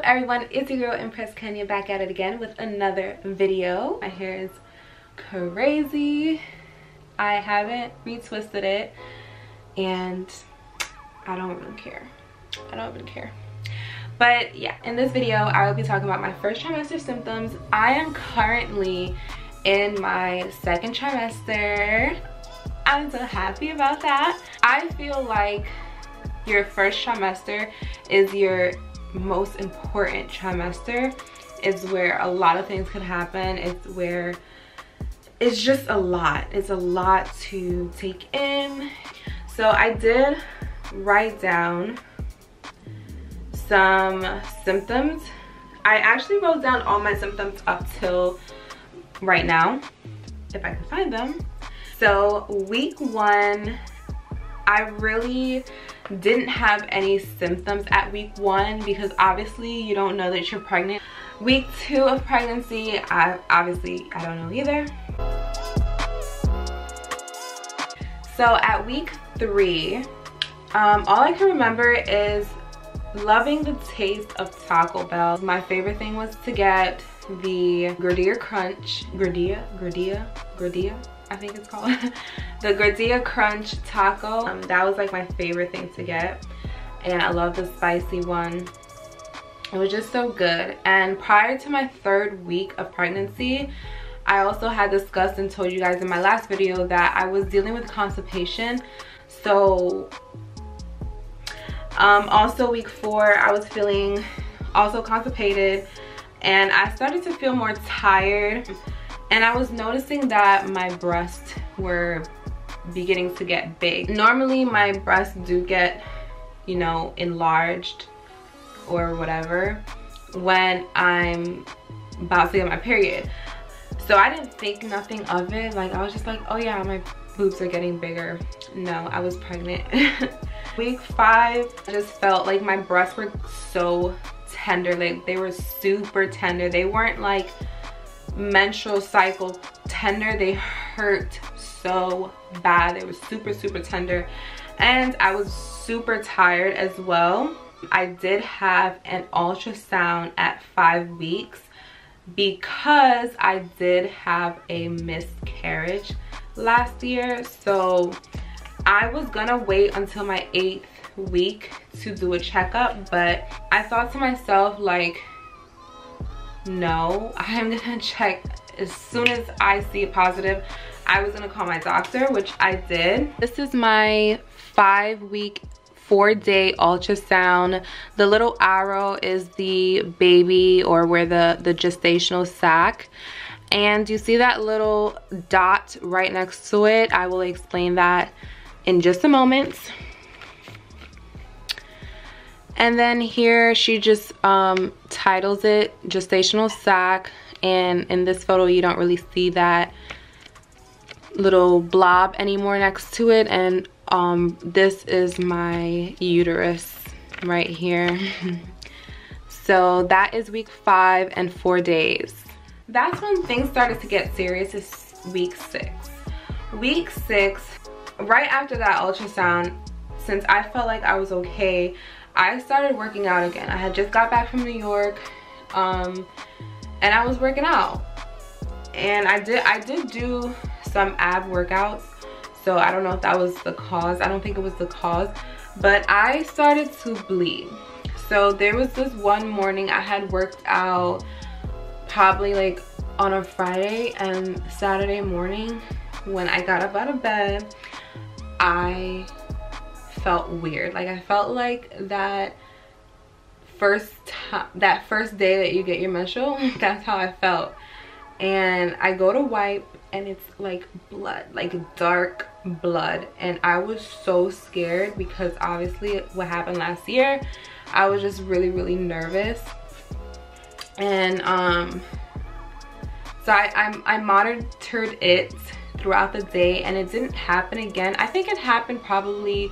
everyone, it's your girl Empress Kenya back at it again with another video. My hair is crazy. I haven't retwisted it and I don't really care. But yeah, in this video I will be talking about my first trimester symptoms. I am currently in my second trimester. I'm so happy about that. I feel like your first trimester is your most important trimester. It's where a lot of things could happen. It's where it's just a lot. It's a lot to take in. So I did write down some symptoms. I actually wrote down all my symptoms up till right now, if I can find them. So week 1, I really didn't have any symptoms at week 1 because obviously you don't know that you're pregnant. Week 2 of pregnancy, I don't know either. So at week 3, all I can remember is loving the taste of Taco Bell. My favorite thing was to get the Gordita Crunch, Gordita, I think it's called. The Gordita Crunch taco. That was like my favorite thing to get. And I love the spicy one. It was just so good. And prior to my 3rd week of pregnancy, I also had discussed and told you guys in my last video that I was dealing with constipation. So also week 4, I was feeling also constipated and I started to feel more tired. And I was noticing that my breasts were beginning to get big. Normally my breasts do get, you know, enlarged or whatever when I'm about to get my period. So I didn't think nothing of it. Like I was just like, oh yeah, my boobs are getting bigger. No, I was pregnant. Week 5, I just felt like my breasts were so tender. Like they were super tender. They weren't like menstrual cycle tender. They hurt so bad. They were super tender and I was super tired as well. I did have an ultrasound at 5 weeks because I did have a miscarriage last year. So I was gonna wait until my 8th week to do a checkup, but I thought to myself like, no, I'm gonna check as soon as I see it positive. I was gonna call my doctor, which I did. This is my 5-week 4-day ultrasound. The little arrow is the baby or where the gestational sac, and you see that little dot right next to it. I will explain that in just a moment. And then here she just titles it gestational sac, and in this photo you don't really see that little blob anymore next to it. And this is my uterus right here. So that is week 5 and 4 days. That's when things started to get serious, is week 6. Week 6, right after that ultrasound, since I felt like I was okay, I started working out again. I had just got back from New York, and I was working out. And I did do some ab workouts, so I don't know if that was the cause. I don't think it was the cause, but I started to bleed. So there was this one morning I had worked out probably like on a Friday, and Saturday morning when I got up out of bed, I felt weird. Like I felt like that first day that you get your menstrual, that's how I felt. And I go to wipe and it's like blood, like dark blood, and I was so scared because obviously what happened last year. I was just really nervous. And so I monitored it throughout the day and it didn't happen again. I think it happened probably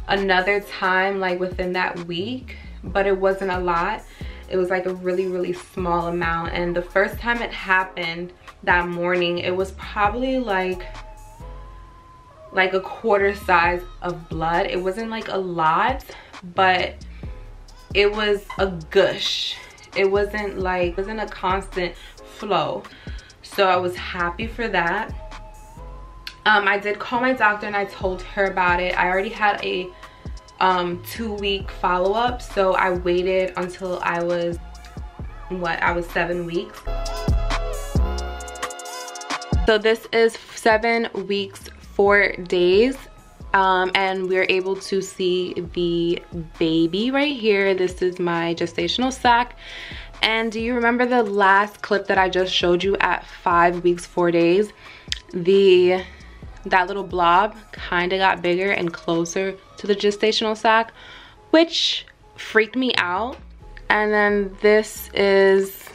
another time like within that week, but it wasn't a lot. It was like a really small amount. And the first time it happened that morning, it was probably like a quarter size of blood. It wasn't like a lot, but it was a gush. It wasn't a constant flow. So I was happy for that. I did call my doctor and I told her about it. I already had a 2-week follow-up, so I waited until I was 7 weeks. So this is 7 weeks 4 days, and we're able to see the baby right here. This is my gestational sac. And do you remember the last clip that I just showed you at 5 weeks 4 days? That little blob kind of got bigger and closer to the gestational sac, which freaked me out. And then this is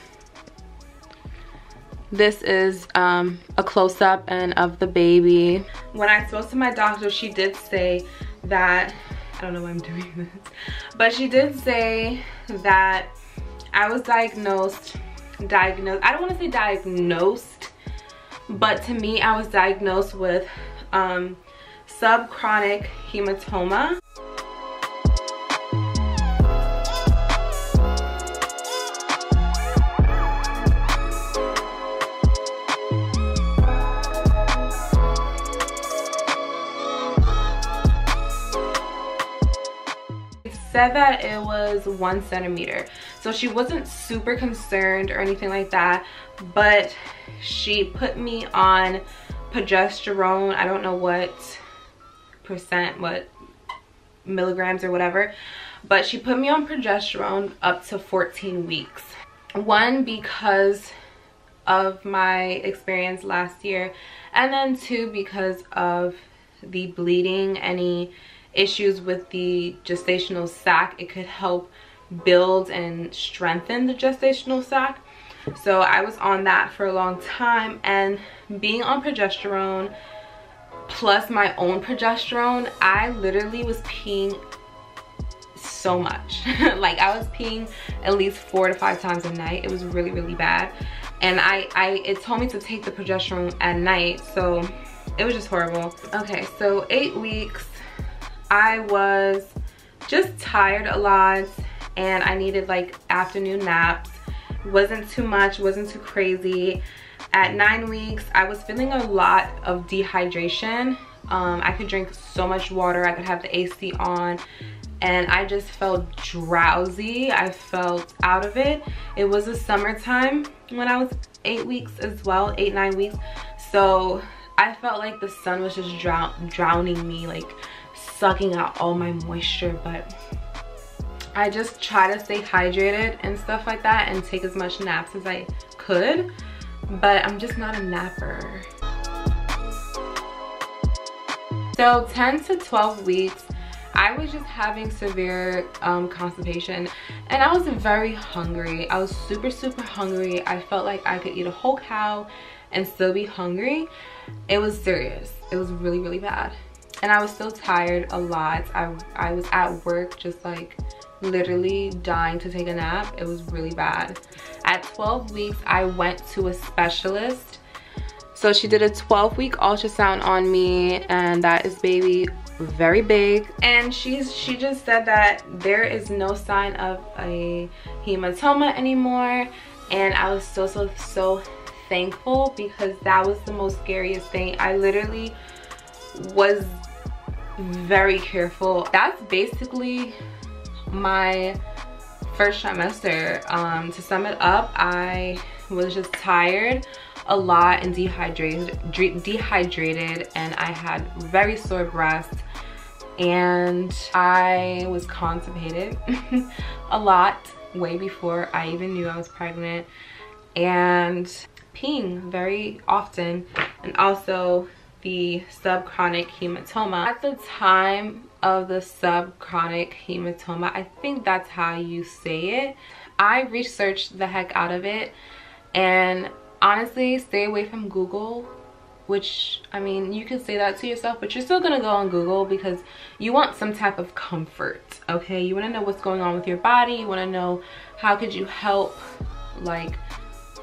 a close-up and of the baby. When I spoke to my doctor, she did say that, I don't know why I'm doing this, but she did say that I was diagnosed, I don't want to say diagnosed, but to me I was diagnosed with subchorionic hematoma. Said that it was 1 centimeter, so she wasn't super concerned or anything like that, but she put me on progesterone. I don't know what percent, what milligrams or whatever, but she put me on progesterone up to 14 weeks. One, because of my experience last year, and then 2, because of the bleeding, any issues with the gestational sac. It could help build and strengthen the gestational sac. So I was on that for a long time, and being on progesterone plus my own progesterone, I literally was peeing so much. Like, I was peeing at least 4 to 5 times a night. It was really, really bad. And it told me to take the progesterone at night, so it was just horrible. Okay, so 8 weeks, I was just tired a lot and I needed like afternoon naps. Wasn't too much, wasn't too crazy. At 9 weeks, I was feeling a lot of dehydration. I could drink so much water, I could have the AC on, and I just felt drowsy. I felt out of it. It was the summertime when I was 8 weeks as well, 8-9 weeks. So I felt like the sun was just drowning me, like sucking out all my moisture. But I just try to stay hydrated and stuff like that and take as much naps as I could, but I'm just not a napper. So 10 to 12 weeks, I was just having severe constipation, and I was very hungry. I was super, super hungry. I felt like I could eat a whole cow and still be hungry. It was serious. It was really, really bad. And I was still tired a lot. I was at work just like literally dying to take a nap. It was really bad. At 12 weeks, I went to a specialist. So she did a 12-week ultrasound on me, and that is baby very big. And she just said that there is no sign of a hematoma anymore. And I was so thankful, because that was the most scariest thing. I literally was very careful. That's basically my first trimester. To sum it up, I was just tired a lot and dehydrated, and I had very sore breasts, and I was constipated a lot, way before I even knew I was pregnant, and peeing very often, and also the subchorionic hematoma. At the time of the subchorionic hematoma, I think that's how you say it, I researched the heck out of it. And honestly, stay away from Google, which, I mean, you can say that to yourself, but you're still gonna go on Google because you want some type of comfort, okay? You want to know what's going on with your body. You want to know how could you help, like,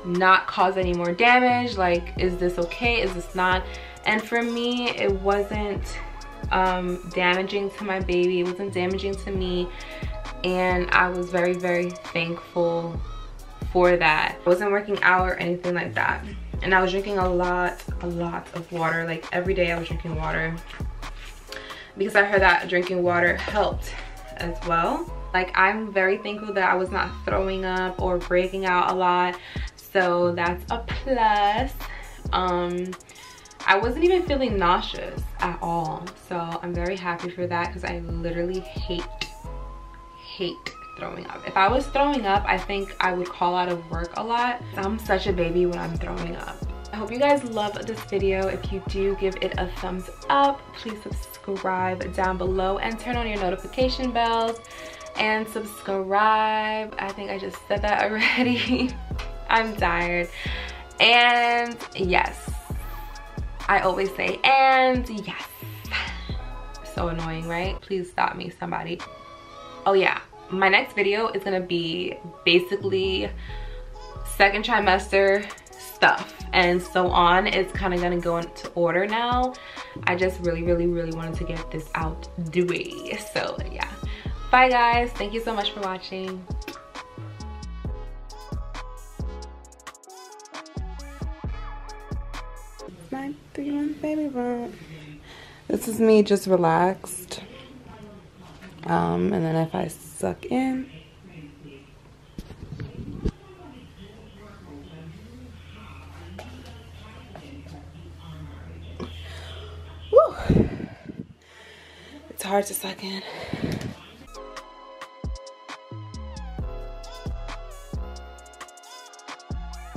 not cause any more damage. Like, is this okay, is this not? And for me, it wasn't damaging to my baby, it wasn't damaging to me, and I was very, very thankful for that. I wasn't working out or anything like that. And I was drinking a lot of water. Like every day I was drinking water, because I heard that drinking water helped as well. Like, I'm very thankful that I was not throwing up or breaking out a lot, so that's a plus. I wasn't even feeling nauseous at all, so I'm very happy for that, because I literally hate throwing up. If I was throwing up, I think I would call out of work a lot. I'm such a baby when I'm throwing up. I hope you guys love this video. If you do, give it a thumbs up. Please subscribe down below and turn on your notification bells and subscribe. I think I just said that already. I'm tired. And yes, I always say and yes. So annoying, right? Please stop me, somebody. Oh yeah, my next video is gonna be basically second trimester stuff and so on. It's kind of gonna go into order now. I just really wanted to get this out the way. So yeah, bye guys, thank you so much for watching. My 3-month baby bump. This is me just relaxed, and then if I suck in, woo, it's hard to suck in.